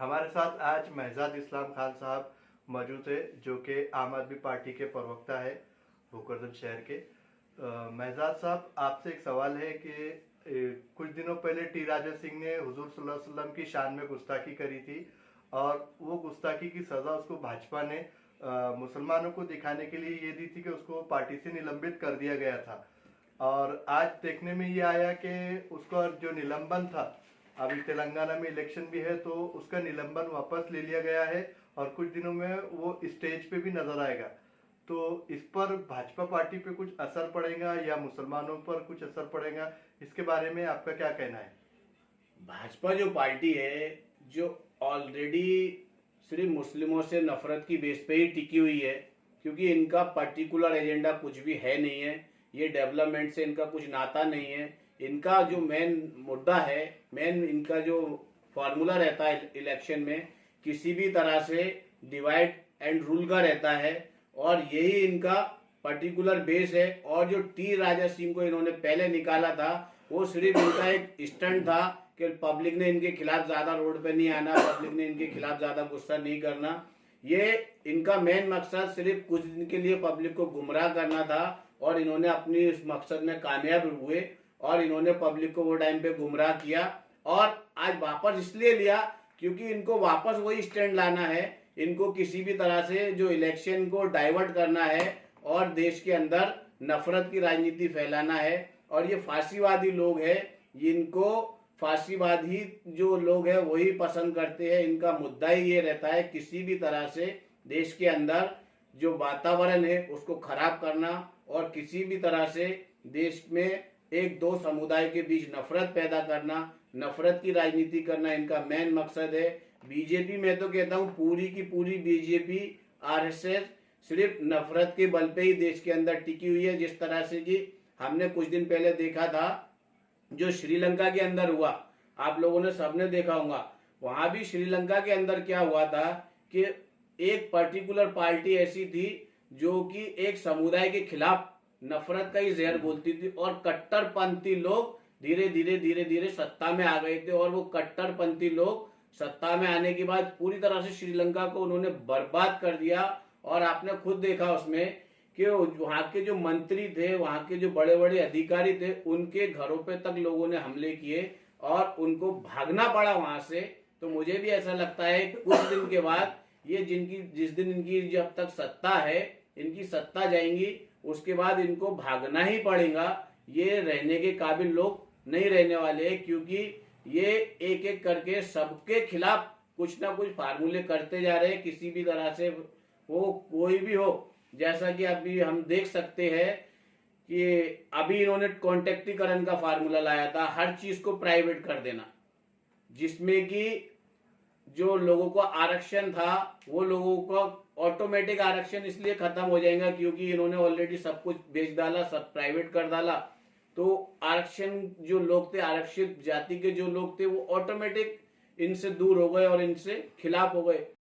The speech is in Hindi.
हमारे साथ आज महजाद इस्लाम खान साहब मौजूद है, जो कि आम आदमी पार्टी के प्रवक्ता है भूकरदम शहर के। महजाद साहब, आपसे एक सवाल है कि कुछ दिनों पहले टी राजा सिंह ने हुजूर सल्लल्लाहु अलैहि वसल्लम की शान में गुस्ताखी करी थी और वो गुस्ताखी की सज़ा उसको भाजपा ने मुसलमानों को दिखाने के लिए ये दी थी कि उसको पार्टी से निलंबित कर दिया गया था। और आज देखने में ये आया कि उसका जो निलंबन था, अभी तेलंगाना में इलेक्शन भी है तो उसका निलंबन वापस ले लिया गया है और कुछ दिनों में वो स्टेज पे भी नजर आएगा। तो इस पर भाजपा पार्टी पे कुछ असर पड़ेगा या मुसलमानों पर कुछ असर पड़ेगा, इसके बारे में आपका क्या कहना है? भाजपा जो पार्टी है, जो ऑलरेडी सिर्फ मुस्लिमों से नफरत की बेस पे ही टिकी हुई है, क्योंकि इनका पर्टिकुलर एजेंडा कुछ भी है नहीं है। ये डेवलपमेंट से इनका कुछ नाता नहीं है। इनका जो मेन मुद्दा है, मेन इनका जो फार्मूला रहता है इलेक्शन में, किसी भी तरह से डिवाइड एंड रूल का रहता है और यही इनका पर्टिकुलर बेस है। और जो टी राजा सिंह को इन्होंने पहले निकाला था, वो सिर्फ इनका एक स्टंट था कि पब्लिक ने इनके खिलाफ ज्यादा रोड पे नहीं आना, पब्लिक ने इनके खिलाफ ज्यादा गुस्सा नहीं करना। ये इनका मेन मकसद सिर्फ कुछ दिन के लिए पब्लिक को गुमराह करना था और इन्होंने अपनी इस मकसद में कामयाब हुए और इन्होंने पब्लिक को वो टाइम पे गुमराह किया। और आज वापस इसलिए लिया क्योंकि इनको वापस वही स्टैंड लाना है। इनको किसी भी तरह से जो इलेक्शन को डाइवर्ट करना है और देश के अंदर नफरत की राजनीति फैलाना है। और ये फांसीवादी लोग हैं, इनको फांसीवादी जो लोग हैं वही पसंद करते हैं। इनका मुद्दा ही ये रहता है किसी भी तरह से देश के अंदर जो वातावरण है उसको खराब करना और किसी भी तरह से देश में एक दो समुदाय के बीच नफरत पैदा करना, नफरत की राजनीति करना इनका मेन मकसद है। बीजेपी, मैं तो कहता हूँ पूरी की पूरी बीजेपी, आरएसएस सिर्फ नफरत के बल पे ही देश के अंदर टिकी हुई है। जिस तरह से कि हमने कुछ दिन पहले देखा था जो श्रीलंका के अंदर हुआ, आप लोगों ने सबने देखा होगा। वहां भी श्रीलंका के अंदर क्या हुआ था कि एक पर्टिकुलर पार्टी ऐसी थी जो कि एक समुदाय के खिलाफ नफरत का ही जहर बोलती थी और कट्टरपंथी लोग धीरे धीरे धीरे धीरे सत्ता में आ गए थे। और वो कट्टरपंथी लोग सत्ता में आने के बाद पूरी तरह से श्रीलंका को उन्होंने बर्बाद कर दिया। और आपने खुद देखा उसमें कि वहां के जो मंत्री थे, वहां के जो बड़े बड़े अधिकारी थे, उनके घरों पे तक लोगों ने हमले किए और उनको भागना पड़ा वहां से। तो मुझे भी ऐसा लगता है कुछ दिन के बाद ये जिस दिन इनकी जब तक सत्ता है, इनकी सत्ता जाएंगी, उसके बाद इनको भागना ही पड़ेगा। ये रहने के काबिल लोग नहीं रहने वाले हैं, क्योंकि ये एक एक करके सबके खिलाफ कुछ ना कुछ फार्मूले करते जा रहे हैं। किसी भी तरह से वो कोई भी हो, जैसा कि अभी हम देख सकते हैं कि अभी इन्होंने कॉन्टेक्टीकरण का फार्मूला लाया था, हर चीज को प्राइवेट कर देना, जिसमें कि जो लोगों को आरक्षण था वो लोगों को ऑटोमेटिक आरक्षण इसलिए खत्म हो जाएगा क्योंकि इन्होंने ऑलरेडी सब कुछ बेच डाला, सब प्राइवेट कर डाला। तो आरक्षण जो लोग थे, आरक्षित जाति के जो लोग थे, वो ऑटोमेटिक इनसे दूर हो गए और इनसे खिलाफ हो गए।